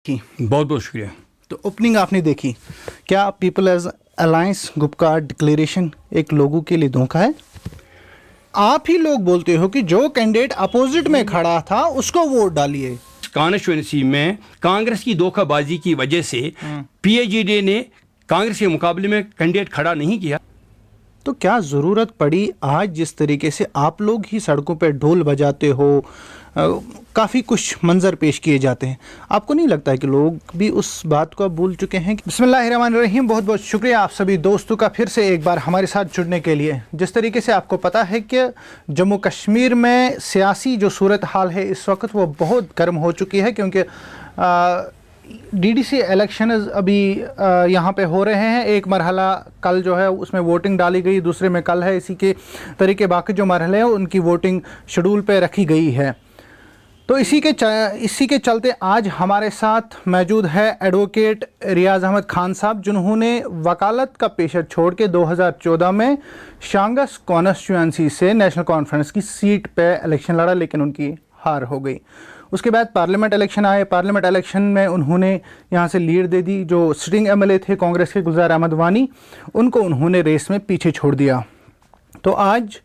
की बहुत बहुत शुक्रिया। तो ओपनिंग आपने देखी, क्या पीपल्स अलायंस गुपकार डिक्लेरेशन एक लोगों के लिए धोखा है? आप ही लोग बोलते हो कि जो कैंडिडेट अपोजिट में खड़ा था उसको वोट डालिए। कॉन्स्टिट्यूंसी में कांग्रेस की धोखाबाजी की वजह से पीएजीडी ने कांग्रेस के मुकाबले में कैंडिडेट खड़ा नहीं किया। तो क्या ज़रूरत पड़ी आज जिस तरीके से आप लोग ही सड़कों पर ढोल बजाते हो, काफ़ी कुछ मंजर पेश किए जाते हैं, आपको नहीं लगता है कि लोग भी उस बात को भूल चुके हैं? बिस्मिल्लाहिर्रहमानिर्रहीम। बहुत बहुत शुक्रिया आप सभी दोस्तों का फिर से एक बार हमारे साथ जुड़ने के लिए। जिस तरीके से आपको पता है कि जम्मू कश्मीर में सियासी जो सूरत हाल है इस वक्त वो बहुत गर्म हो चुकी है, क्योंकि डीडीसी इलेक्शन अभी यहाँ पे हो रहे हैं। एक मरहला कल जो है उसमें वोटिंग डाली गई, दूसरे में कल है। इसी के तरीके बाकी जो मरहले हैं उनकी वोटिंग शेड्यूल पे रखी गई है। तो इसी के चलते आज हमारे साथ मौजूद है एडवोकेट रियाज अहमद खान साहब, जिन्होंने वकालत का पेशा छोड़ के 2014 में शांगस कॉन्स्टिट्यूंसी से नेशनल कॉन्फ्रेंस की सीट पे इलेक्शन लड़ा, लेकिन उनकी हार हो गई। उसके बाद पार्लियामेंट इलेक्शन आए। पार्लियामेंट इलेक्शन में उन्होंने यहाँ से लीड दे दी। जो सिटिंग एमएलए थे कांग्रेस के गुलजार अहमद वानी, उनको उन्होंने रेस में पीछे छोड़ दिया। तो आज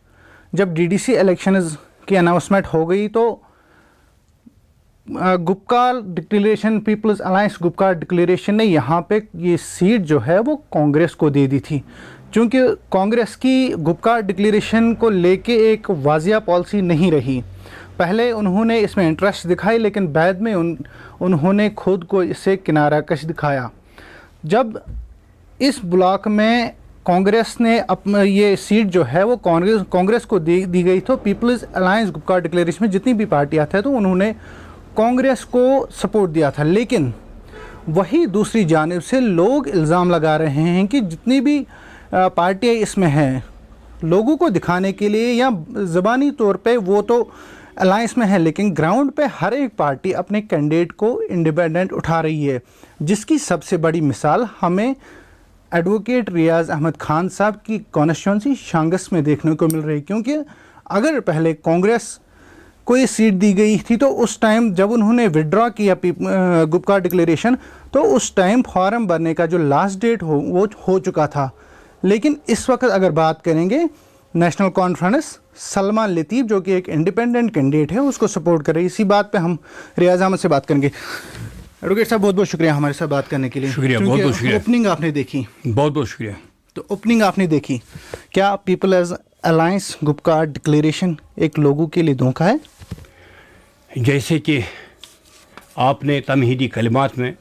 जब डीडीसी इलेक्शन की अनाउंसमेंट हो गई तो Gupkar declaration, people's alliance Gupkar declaration ने यहाँ पे ये सीट जो है वो कांग्रेस को दे दी थी। क्योंकि कांग्रेस की गुपकार डिक्लेरेशन को लेके एक वाजिया पॉलिसी नहीं रही। पहले उन्होंने इसमें इंटरेस्ट दिखाई, लेकिन बाद में उन्होंने खुद को इससे किनारा कश दिखाया। जब इस ब्लॉक में कांग्रेस ने अपना ये सीट जो है वो कांग्रेस को दी गई, तो पीपल्स अलायंस गुपकार डिक्लेरेशन में जितनी भी पार्टियां थे तो उन्होंने कांग्रेस को सपोर्ट दिया था। लेकिन वही दूसरी जानिब से लोग इल्ज़ाम लगा रहे हैं कि जितनी भी पार्टियां इसमें हैं, लोगों को दिखाने के लिए या ज़बानी तौर पे वो तो अलायंस में है, लेकिन ग्राउंड पे हर एक पार्टी अपने कैंडिडेट को इंडिपेंडेंट उठा रही है। जिसकी सबसे बड़ी मिसाल हमें एडवोकेट रियाज अहमद खान साहब की कॉन्स्टिट्यूंसी शांगस में देखने को मिल रही। क्योंकि अगर पहले कांग्रेस को ये सीट दी गई थी तो उस टाइम जब उन्होंने विड्रॉ किया गुपकार डिक्लेरेशन, तो उस टाइम फॉर्म भरने का जो लास्ट डेट वो हो चुका था। लेकिन इस वक्त अगर बात करेंगे, नेशनल कॉन्फ्रेंस सलमा लतीफ़ जो कि एक इंडिपेंडेंट कैंडिडेट है उसको सपोर्ट कर रही है। इसी बात पे हम रियाज अहमद से बात करेंगे। एडवोकेट साहब बहुत बहुत शुक्रिया हमारे साथ बात करने के लिए। शुक्रिया, बहुत बहुत शुक्रिया। ओपनिंग आपने देखी, बहुत बहुत शुक्रिया। तो ओपनिंग आपने देखी, क्या पीपल्स अलायंस गुपकार डिक्लेरेशन एक लोगों के लिए धोखा है? जैसे कि आपने तमहीदी कलिमात में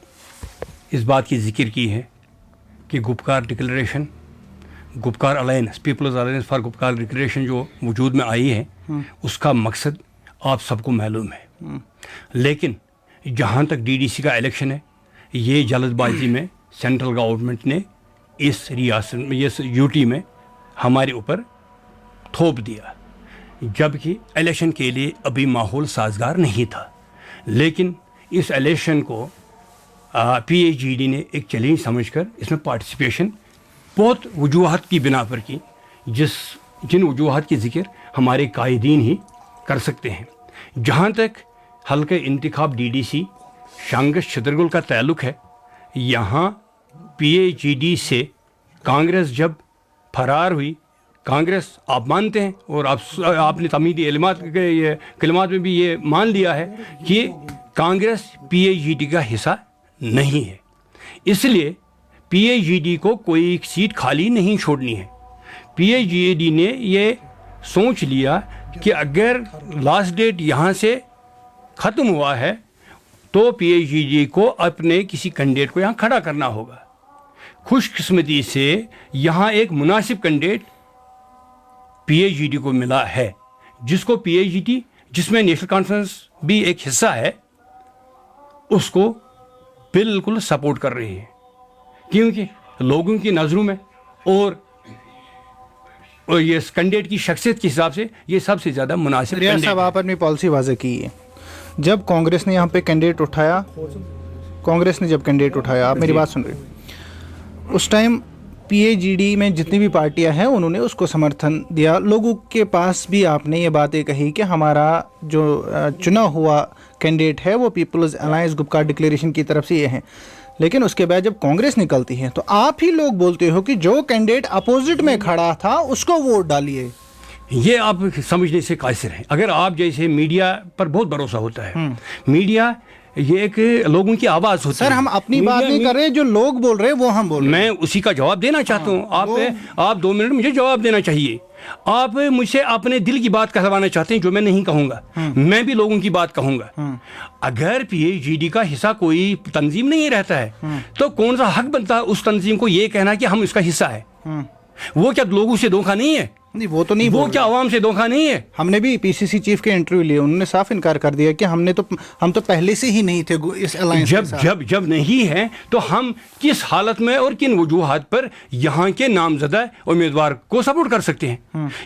इस बात की जिक्र की है कि Gupkar declaration, Gupkar alliance, people's alliance for Gupkar declaration जो वजूद में आई है, उसका मकसद आप सबको मालूम है। लेकिन जहाँ तक डीडीसी का इलेक्शन है, ये जल्दबाजी में सेंट्रल गवर्नमेंट ने इस रियासत में, इस यूटी में हमारे ऊपर थोप दिया, जबकि इलेक्शन के लिए अभी माहौल साजगार नहीं था। लेकिन इस इलेक्शन को पीएजीडी ने एक चैलेंज समझकर इसमें पार्टिसिपेशन बहुत वजूहात की बिना पर की, जिन वजूहात की जिक्र हमारे कायदीन ही कर सकते हैं। जहाँ तक हल्के इंतखाब डीडीसी शांगस छतरगुल का ताल्लुक़ है, यहाँ पीएजीडी से कांग्रेस जब फरार हुई, कांग्रेस आप मानते हैं और आपने तमीदी कलिमात में भी ये मान लिया है कि कांग्रेस पीएजीडी का हिस्सा नहीं है। इसलिए पीएजीडी को कोई सीट खाली नहीं छोड़नी है। पीएजीडी ने ये सोच लिया कि अगर लास्ट डेट यहाँ से ख़त्म हुआ है तो पीएजीडी को अपने किसी कैंडिडेट को यहाँ खड़ा करना होगा। खुशकिस्मती से यहाँ एक मुनासिब कैंडिडेट पीएजीडी को मिला है, जिसको पीएजीडी, जिसमें नेशनल कॉन्फ्रेंस भी एक हिस्सा है, उसको बिल्कुल सपोर्ट कर रही है। क्योंकि लोगों की नज़रों में और ये कैंडिडेट की शख्सियत के हिसाब से ये सबसे ज़्यादा मुनासिब। रियाज साहब, आप अपनी पॉलिसी वाज़ेह की है। जब कांग्रेस ने यहाँ पे कैंडिडेट उठाया, आप मेरी बात सुन रहे हैं, उस टाइम पीएजीडी में जितनी भी पार्टियां हैं उन्होंने उसको समर्थन दिया। लोगों के पास भी आपने ये बातें कही कि हमारा जो चुना हुआ कैंडिडेट है वो पीपल्स अलायंस गुपकार डिक्लेरेशन की तरफ से ये है, लेकिन उसके बाद जब कांग्रेस निकलती है तो आप ही लोग बोलते हो कि जो कैंडिडेट अपोजिट में खड़ा था उसको वोट डालिए। ये आप समझने से कासिर हैं। अगर आप जैसे मीडिया पर बहुत भरोसा होता है, मीडिया ये एक लोगों की आवाज होती है। सर हम अपनी बात नहीं कर रहे, जो लोग बोल रहे हैं वो हम बोल रहे हैं। मैं उसी का जवाब देना चाहता हूँ। आप 2 मिनट मुझे जवाब देना चाहिए। आप मुझसे अपने दिल की बात कहवाना चाहते हैं जो मैं नहीं कहूंगा। मैं भी लोगों की बात कहूंगा। अगर पीएचईडी का हिस्सा कोई तंजीम नहीं रहता है तो कौन सा हक बनता है उस तंजीम को ये कहना कि हम इसका हिस्सा है? वो क्या लोगों से धोखा नहीं है? नहीं, वो तो नहीं, वो क्या आवाम से धोखा नहीं है? हमने भी पीसीसी चीफ के इंटरव्यू लिए, उन्होंने साफ इनकार कर दिया कि हम तो पहले से ही नहीं थे इस अलायंस के साथ। जब नहीं है तो हम किस हालत में और किन वजूहात पर यहाँ के नामजदा उम्मीदवार को सपोर्ट कर सकते हैं?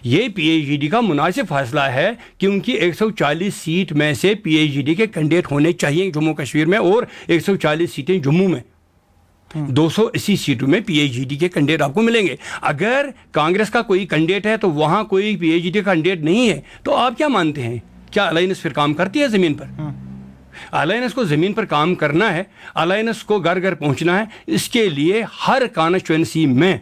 ये पीएचईडी का मुनासिब फैसला है क्योंकि 140 सीट में से पीएचईडी के कैंडिडेट होने चाहिए जम्मू कश्मीर में, और 140 सीटें जम्मू में, 280 सीटों में पीएचईडी के कैंडिडेट आपको मिलेंगे। अगर कांग्रेस का कोई कैंडिडेट है तो वहां कोई पीएचईडी का कैंडिडेट नहीं है, तो आप क्या मानते हैं? क्या अलायंस फिर काम करती है जमीन पर? अलायंस को जमीन पर काम करना है, अलायंस को घर घर पहुंचना है। इसके लिए हर कॉन्स्टिट्यूएंसी में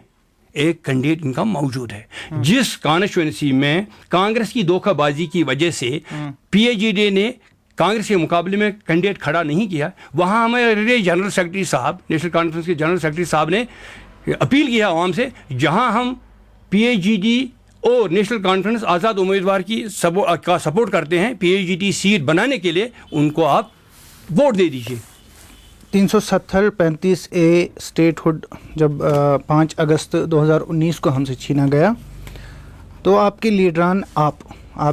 एक कैंडिडेट इनका मौजूद है। जिस कॉन्स्टिट्यूएंसी में कांग्रेस की धोखाबाजी की वजह से पीएचईडी ने कांग्रेस के मुकाबले में कैंडिडेट खड़ा नहीं किया, वहाँ हमारे जनरल सेक्रेटरी साहब, नेशनल कॉन्फ्रेंस के जनरल सेक्रेटरी साहब ने अपील किया आवाम से, जहाँ हम पीएचईडी और नेशनल कॉन्फ्रेंस आज़ाद उम्मीदवार का सपोर्ट करते हैं, पीएचईडी सीट बनाने के लिए उनको आप वोट दे दीजिए। 370-35A स्टेटहुड जब 5 अगस्त 2019 को हमसे छीना गया तो आपके लीडरान आप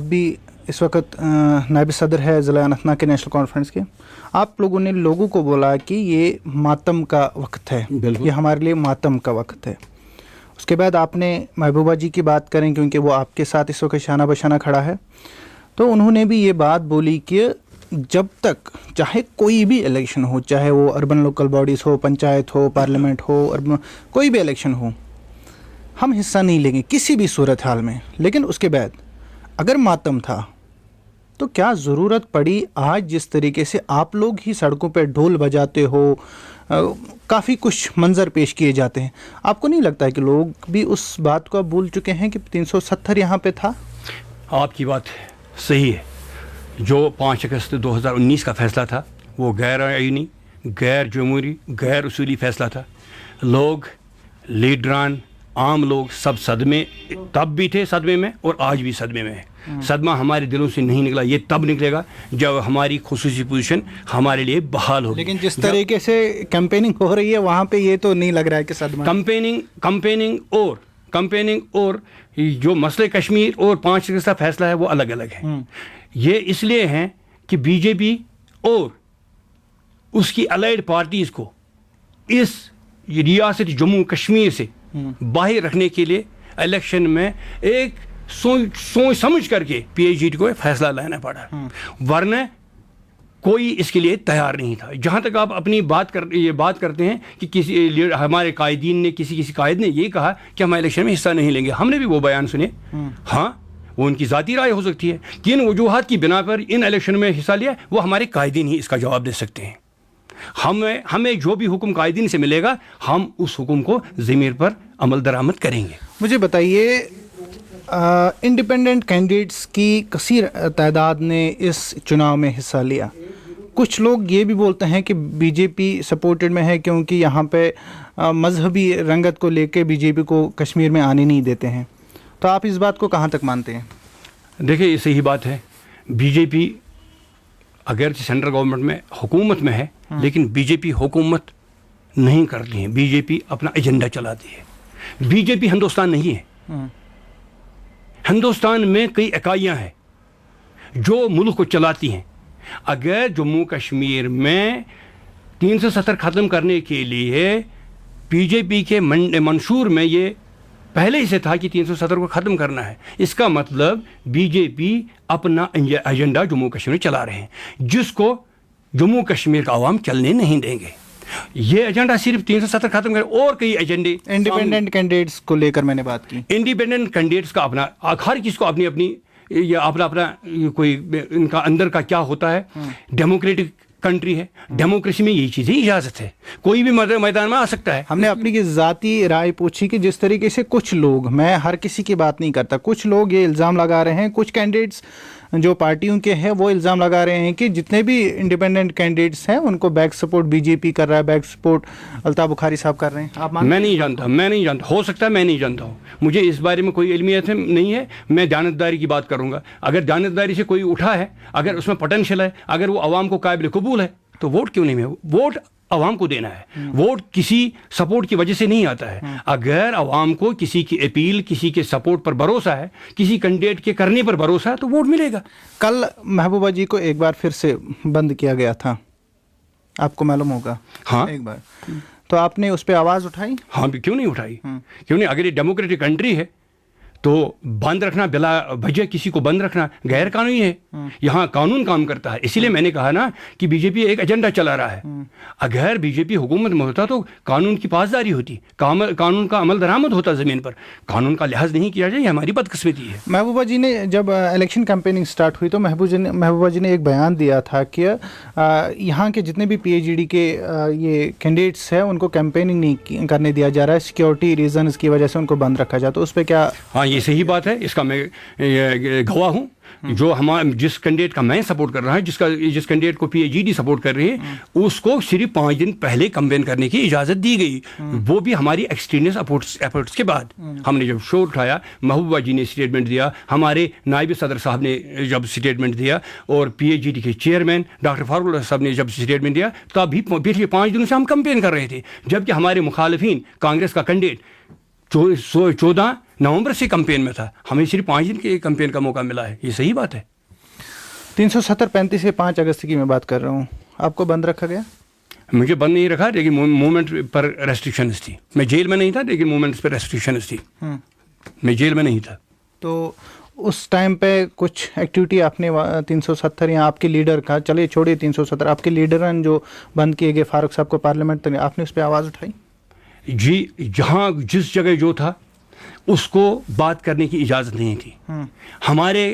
भी इस वक्त नायब सदर है ज़िला अनंतनाग के नेशनल कॉन्फ्रेंस के, आप लोगों ने लोगों को बोला कि ये मातम का वक्त है, ये हमारे लिए मातम का वक्त है। उसके बाद आपने महबूबा जी की बात करें क्योंकि वो आपके साथ इस वक्त शाना बशाना खड़ा है, तो उन्होंने भी ये बात बोली कि जब तक चाहे कोई भी इलेक्शन हो, चाहे वो अर्बन लोकल बॉडीज़ हो, पंचायत हो, पार्लियामेंट हो, अर्बन कोई भी इलेक्शन हो, हम हिस्सा नहीं लेंगे किसी भी सूरत हाल में। लेकिन उसके बाद अगर मातम था तो क्या ज़रूरत पड़ी आज जिस तरीके से आप लोग ही सड़कों पे ढोल बजाते हो, काफ़ी कुछ मंजर पेश किए जाते हैं, आपको नहीं लगता है कि लोग भी उस बात को भूल चुके हैं कि 370 यहाँ पे था? आपकी बात सही है। जो 5 अगस्त 2019 का फैसला था वो गैर आईनी, गैर जमहूरी, गैर उसूली फैसला था। लोग, लीडरान, आम लोग सब सदमे, तब भी थे सदमे में और आज भी सदमे में है। सदमा हमारे दिलों से नहीं निकला, ये तब निकलेगा जब हमारी खुसूसी पोजीशन हमारे लिए बहाल होगी। लेकिन जिस तरीके से कैंपेनिंग हो रही है वहाँ पे ये तो नहीं लग रहा है कि सदमा। कैंपेनिंग और जो मसले कश्मीर और 5 अगस्त का फैसला है वो अलग अलग है। ये इसलिए हैं कि बीजेपी और उसकी अलाइड पार्टीज़ को इस रियासत जम्मू कश्मीर से बाहर रखने के लिए इलेक्शन में एक सोच समझ करके पीएचईडी को फैसला लेना पड़ा, वरना कोई इसके लिए तैयार नहीं था। जहाँ तक आप अपनी बात करते हैं कि किसी हमारे कायदीन ने, किसी कायद ने ये कहा कि हम इलेक्शन में हिस्सा नहीं लेंगे, हमने भी वो बयान सुने। हाँ, वो उनकी ज़ाती राय हो सकती है, किन वजूहात की बिना पर इन इलेक्शन में हिस्सा लिया वो हमारे कायदीन ही इसका जवाब दे सकते हैं। हमें जो भी हुक्म कायदीन से मिलेगा हम उस हुक्म को ज़मीर पर अमल दरामद करेंगे। मुझे बताइए, इंडिपेंडेंट कैंडिडेट्स की कसीर तादाद ने इस चुनाव में हिस्सा लिया। कुछ लोग ये भी बोलते हैं कि बीजेपी सपोर्टेड में है क्योंकि यहाँ पे मजहबी रंगत को लेके बीजेपी को कश्मीर में आने नहीं देते हैं, तो आप इस बात को कहाँ तक मानते हैं? देखिए, ये सही बात है। बीजेपी अगर सेंट्रल गवर्नमेंट में हुकूमत में है, लेकिन बीजेपी हुकूमत नहीं करती है, बीजेपी अपना एजेंडा चलाती है। बीजेपी हिंदुस्तान नहीं है। हिंदुस्तान में कई इकाइयाँ हैं जो मुल्क को चलाती हैं। अगर जम्मू कश्मीर में 370 ख़त्म करने के लिए बीजेपी के मंशूर में ये पहले ही से था कि 370 को ख़त्म करना है, इसका मतलब बीजेपी अपना एजेंडा जम्मू कश्मीर में चला रहे हैं, जिसको जम्मू कश्मीर का आवाम चलने नहीं देंगे। ये एजेंडा सिर्फ 370 खत्म कर, और कई एजेंडे इंडिपेंडेंट कैंडिडेट्स को लेकर मैंने बात की। इंडिपेंडेंट कैंडिडेट्स का अपना, हर किसको अपनी अपनी ये अपना अपना कोई इनका अंदर का क्या होता है। डेमोक्रेटिक कंट्री है, डेमोक्रेसी में यही चीज़ें इजाज़त है, कोई भी मैदान में आ सकता है। हमने अपनी की ज़ाती राय पूछी कि जिस तरीके से कुछ लोग, मैं हर किसी की बात नहीं करता, कुछ लोग ये इल्ज़ाम लगा रहे हैं, कुछ कैंडिडेट्स जो पार्टियों के हैं वो इल्ज़ाम लगा रहे हैं कि जितने भी इंडिपेंडेंट कैंडिडेट्स हैं उनको बैक सपोर्ट बीजेपी कर रहा है, बैक सपोर्ट अल्ताफ़ बुखारी साहब कर रहे हैं। आप मैं नहीं जानता, हो सकता है मैं नहीं जानता हूँ, मुझे इस बारे में कोई इल्मियत नहीं है। मैं जानतदारी की बात करूँगा। अगर जानतदारी से कोई उठा है, अगर उसमें पोटेंशियल है, अगर वो आवाम को काबिल कबूल है, तो वोट क्यों नहीं है? वोट आवाम को देना है, वोट किसी सपोर्ट की वजह से नहीं आता है। अगर आवाम को किसी की अपील, किसी के सपोर्ट पर भरोसा है, किसी कैंडिडेट के करने पर भरोसा है, तो वोट मिलेगा। कल महबूबा जी को एक बार फिर से बंद किया गया था, आपको मालूम होगा। हाँ, एक बार तो आपने उस पर आवाज़ उठाई? हाँ, क्यों नहीं उठाई, क्यों नहीं? अगर ये डेमोक्रेटिक कंट्री है तो बंद रखना, बिला वजह किसी को बंद रखना गैर कानूनी है। यहाँ कानून काम करता है। इसीलिए मैंने कहा ना कि बीजेपी एक एजेंडा चला रहा है। अगर बीजेपी हुकूमत में होता तो कानून की पासदारी होती, कानून का अमल दरामद होता ज़मीन पर। कानून का लिहाज नहीं किया जाए, हमारी बदकिस्मती है। महबूबा जी ने जब इलेक्शन कैंपेनिंग स्टार्ट हुई तो महबूबा जी ने एक बयान दिया था कि यहाँ के जितने भी PhD के ये कैंडिडेट्स हैं उनको कैंपेनिंग नहीं करने दिया जा रहा है, सिक्योरिटी रीजंस की वजह से उनको बंद रखा जाए, तो उस पर क्या? हाँ, ये सही बात है, इसका मैं गवाह हूँ। जो जिस कैंडिडेट का मैं सपोर्ट कर रहा है, जिस कैंडिडेट को PhD सपोर्ट कर रही है, उसको सिर्फ 5 दिन पहले कैंपेन करने की इजाज़त दी गई, वो भी हमारी एक्सट्रीमिस्ट एफर्ट्स के बाद। हमने जब शो उठाया, महबूबा जी ने स्टेटमेंट दिया, हमारे नायब सदर साहब ने जब स्टेटमेंट दिया, और PhD के चेयरमैन डॉक्टर फारूक साहब ने जब स्टेटमेंट दिया, तभी पिछले 5 दिनों से हम कैंपेन कर रहे थे। जबकि हमारे मुखालिफिन, कांग्रेस का कैंडिडेट 14 नवंबर से कैंपेन में था, हमें सिर्फ 5 दिन के कैंपेन का मौका मिला है। ये सही बात है। 370-35 से 5 अगस्त की मैं बात कर रहा हूँ, आपको बंद रखा गया? मुझे बंद नहीं रखा, लेकिन मूवमेंट पर रेस्ट्रिक्शंस थी। मैं जेल में नहीं था, लेकिन मूवमेंट्स पर रेस्ट्रिक्शंस थी। मैं जेल में नहीं था। तो उस टाइम पे कुछ एक्टिविटी आपने 370 या आपके लीडर का, चलिए छोड़िए 370, आपके लीडर जो बंद किए गए फारूक साहब को पार्लियामेंट, आपने उस पर आवाज़ उठाई? जी, जहाँ जिस जगह जो था उसको बात करने की इजाज़त नहीं थी। हमारे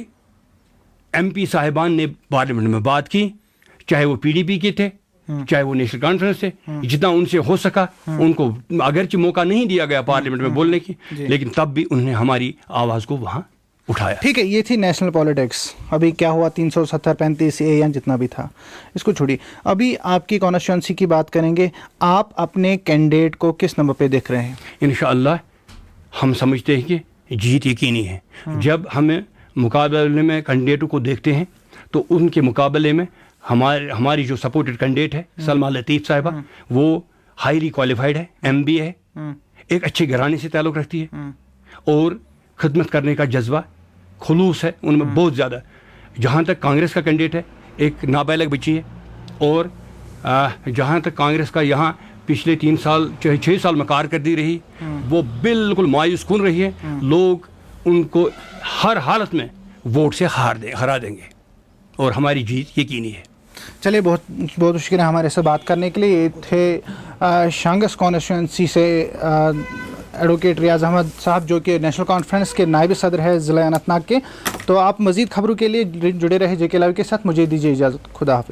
MP साहिबान ने पार्लियामेंट में बात की, चाहे वो PDP के थे, चाहे वो नेशनल कॉन्फ्रेंस थे, जितना उनसे हो सका उनको अगरचे मौका नहीं दिया गया पार्लियामेंट में बोलने की, लेकिन तब भी उन्होंने हमारी आवाज़ को वहाँ उठाया। ठीक है, ये थी नेशनल पॉलिटिक्स। अभी क्या हुआ 370-35A या जितना भी था, इसको छोड़िए। अभी आपकी कॉन्स्टिट्यूंसी की बात करेंगे। आप अपने कैंडिडेट को किस नंबर पे देख रहे हैं? इंशाअल्लाह हम समझते हैं कि जीत यकीनी है। जब हमें मुकाबले में कैंडिडेटों को देखते हैं तो उनके मुकाबले में हमारी जो सपोर्टेड कैंडिडेट है सलमा लतीफ़ साहिबा, वो हाईली क्वालिफाइड है, MBA है, एक अच्छे घराने से ताल्लुक़ रखती है, और खिदमत करने का जज्बा, खुलूस है उनमें बहुत ज़्यादा। जहाँ तक कांग्रेस का कैंडिडेट है, एक नाबालिग बच्ची है, और जहाँ तक कांग्रेस का यहाँ पिछले 3 साल 6 साल में कारकर्दगी रही, वो बिल्कुल मायूस कुन रही है। लोग उनको हर हालत में वोट से हरा देंगे, और हमारी जीत यकीनी है। चलिए, बहुत बहुत शुक्रिया हमारे से बात करने के लिए। ये थे शांगस कॉन्स्टिट्यूंसी से एडवोकेट रियाज अहमद साहब, जो कि नेशनल कॉन्फ्रेंस के नायब सदर है ज़िला अनंतनाग के। तो आप मज़ीद खबरों के लिए जुड़े रहे JK लाइव के साथ। मुझे दीजिए इजाज़त, खुदा हाफिज़।